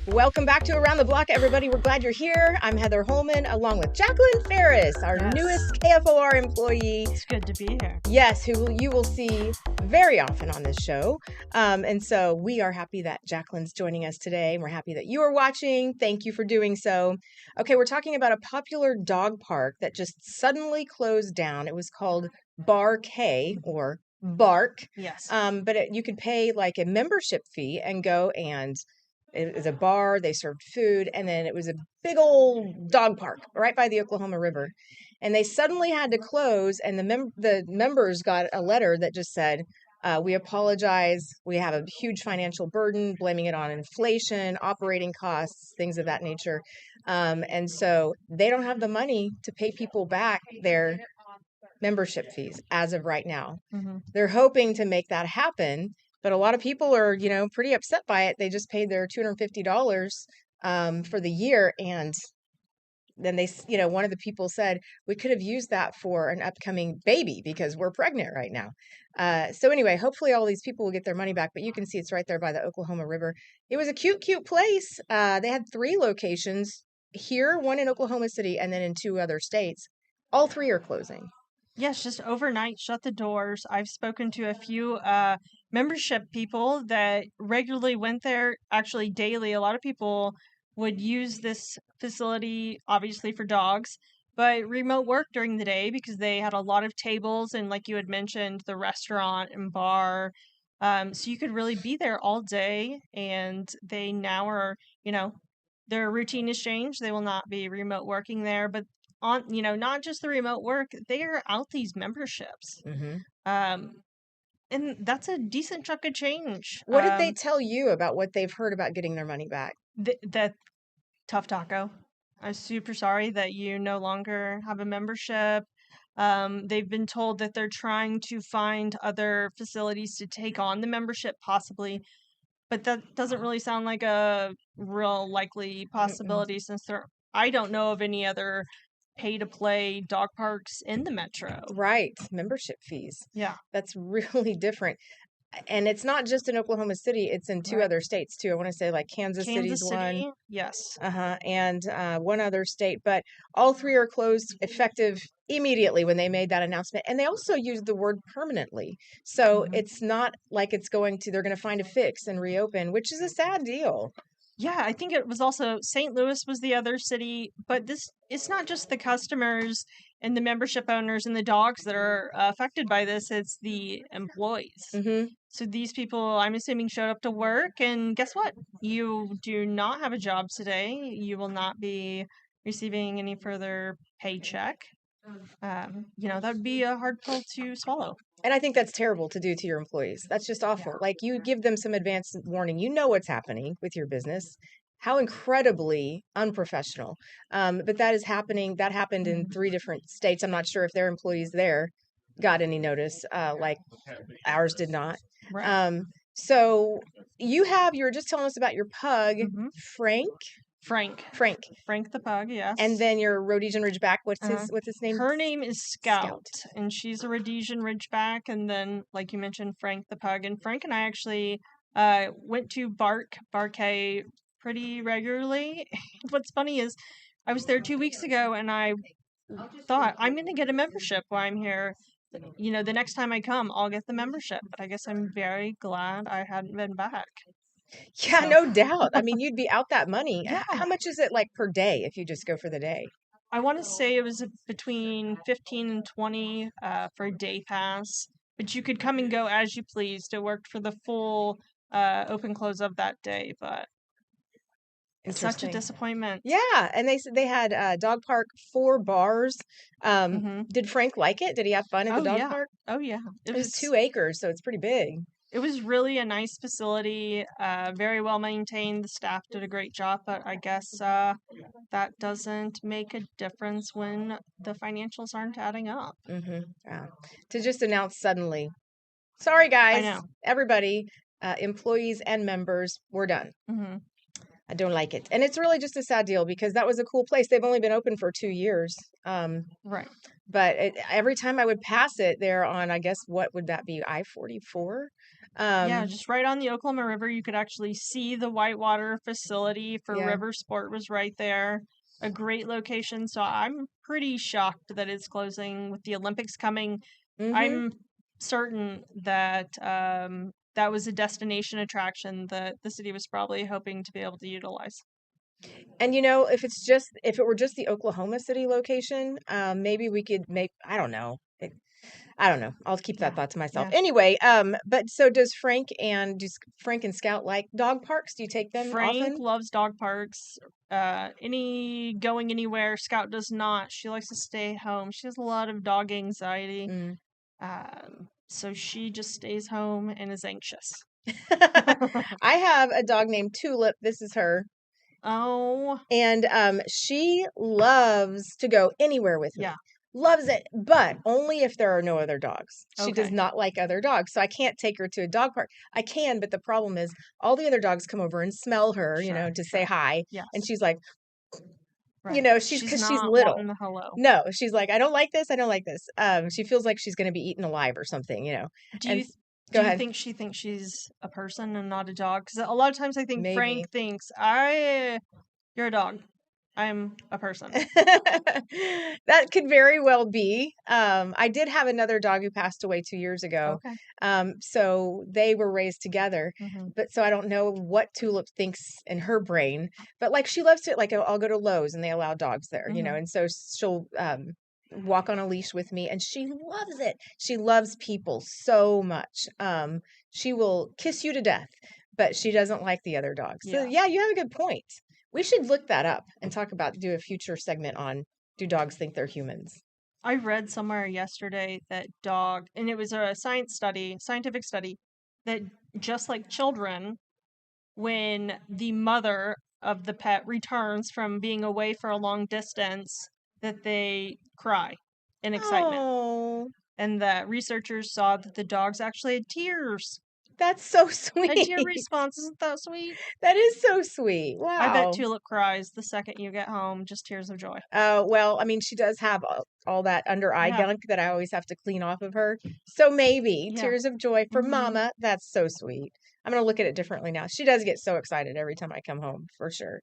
Welcome back to Around the Block, everybody. We're glad you're here. I'm Heather Holman, along with Jacqueline Ferris, our newest KFOR employee. It's good to be here. Yes, who you will see very often on this show. And so we are happy that Jacqueline's joining us today. And we're happy that you are watching. Thank you for doing so. Okay, we're talking about a popular dog park that just suddenly closed down. It was called Bar K, or Bark. Yes. But you could pay like a membership fee and go, and it was a bar, they served food, and then it was a big old dog park right by the Oklahoma River. And they suddenly had to close, and the members got a letter that just said, we apologize. We have a huge financial burden, blaming it on inflation, operating costs, things of that nature. And so they don't have the money to pay people back their membership fees as of right now. Mm-hmm. They're hoping to make that happen. But a lot of people are, pretty upset by it. They just paid their $250 for the year. And then one of the people said, we could have used that for an upcoming baby because we're pregnant right now. So anyway, hopefully all these people will get their money back. But you can see it's right there by the Oklahoma River. It was a cute, cute place. They had 3 locations here, one in Oklahoma City, and then in 2 other states. All 3 are closing. Yes, just overnight, shut the doors. I've spoken to a few membership people that regularly went there, actually daily. A lot of people would use this facility, obviously, for dogs, but remote work during the day because they had a lot of tables and, like you had mentioned, the restaurant and bar. So you could really be there all day, and they now are, their routine has changed. They will not be remote working there, but on not just the remote work, they are out these memberships. Mm-hmm. And that's a decent chunk of change. What did they tell you about what they've heard about getting their money back? That Tough Taco, I'm super sorry that you no longer have a membership. They've been told that they're trying to find other facilities to take on the membership possibly, but that doesn't really sound like a real likely possibility since I don't know of any other pay-to-play dog parks in the metro. Right. Membership fees. Yeah. That's really different. And it's not just in Oklahoma City, it's in 2 Right. other states too. I want to say like Kansas City's City, one. yes. And one other state, but all 3 are closed effective immediately when they made that announcement. And they also used the word permanently. So it's not like they're going to find a fix and reopen, which is a sad deal. Yeah, I think it was also St. Louis was the other city, but it's not just the customers and the membership owners and the dogs that are affected by this, it's the employees. Mm-hmm. So these people, I'm assuming, showed up to work, and guess what? You do not have a job today. You will not be receiving any further paycheck. That would be a hard pill to swallow. And I think that's terrible to do to your employees. That's just awful. Yeah. Like, you give them some advance warning. You know what's happening with your business. How incredibly unprofessional. But that is happening. That happened in 3 different states. I'm not sure if their employees there got any notice, like ours did not. Right. So you were just telling us about your pug, Frank The pug, yes. and then your Rhodesian Ridgeback. What's his name? Her name is Scout, and she's a Rhodesian Ridgeback. And then, like you mentioned, Frank the pug. And Frank and I actually went to Bark K pretty regularly. What's funny is I was there 2 weeks ago, and I thought I'm going to get a membership while I'm here. The next time I come, I'll get the membership. But I guess I'm very glad I hadn't been back. Yeah, no doubt. I mean, you'd be out that money. Yeah. How much is it like per day if you just go for the day? I want to say it was between 15 and 20 for a day pass, but you could come and go as you pleased. It worked for the full open close of that day, but it's such a disappointment. Yeah, and they said they had dog park 4 bars. Did Frank like it? Did he have fun at the dog park? Oh yeah, it was 2 acres, so it's pretty big. It was really a nice facility, very well maintained. The staff did a great job, but I guess that doesn't make a difference when the financials aren't adding up. Yeah. To just announce suddenly, sorry guys, I know. Everybody, employees and members, we're done. I don't like it. And it's really just a sad deal because that was a cool place. They've only been open for 2 years. Right. But every time I would pass it there on, I guess, what would that be? I-44? Yeah, Um, just right on the Oklahoma River. You could actually see the whitewater facility for yeah. river sport was right there. A great location. So I'm pretty shocked that it's closing with the Olympics coming. Hmm. I'm certain that that was a destination attraction that the city was probably hoping to be able to utilize. And if it were just the Oklahoma City location, maybe we could make, I don't know. I don't know. I'll keep that Yeah. thought to myself. Yeah. Anyway, but so does Frank and Scout like dog parks? Do you take them Frank often? loves dog parks. Any going anywhere. Scout does not. She likes to stay home. She has a lot of dog anxiety. Mm. So she just stays home and is anxious. I have a dog named Tulip. This is her. Oh, And she loves to go anywhere with me. yeah. Loves it, but only if there are no other dogs. She does Okay. not like other dogs. So I can't take her to a dog park. I can, but the problem is all the other dogs come over and smell her, Sure. to say Sure. hi. And Yes. she's like, Right. She's because she's not little. wanting the hello. No, she's like, I don't like this. I don't like this. She feels like she's going to be eaten alive or something. Do And you go do you ahead. think she thinks she's a person and not a dog? Because a lot of times I think Maybe. Frank thinks you're a dog. I'm a person. That could very well be. I did have another dog who passed away 2 years ago. Okay. So they were raised together. Hmm. But so I don't know what Tulip thinks in her brain. But like she loves to, like I'll go to Lowe's and they allow dogs there. Hmm. And so she'll walk on a leash with me and she loves it. She loves people so much. She will kiss you to death, but she doesn't like the other dogs. So Yeah. yeah, you have a good point. We should look that up and do a future segment on, do dogs think they're humans? I read somewhere yesterday that and it was a scientific study, that just like children, when the mother of the pet returns from being away for a long distance, that they cry in excitement. Oh, And that researchers saw that the dogs actually had tears. that's so A tear sweet. response. Isn't that sweet? That is so sweet. I bet Wow. Tulip cries the second you get home, just tears of joy. Well, I mean, she does have all that under eye Yeah. gunk that I always have to clean off of her. So maybe Yeah. tears of joy for Hmm. Mama. That's so sweet. I'm going to look at it differently now. She does get so excited every time I come home, for sure.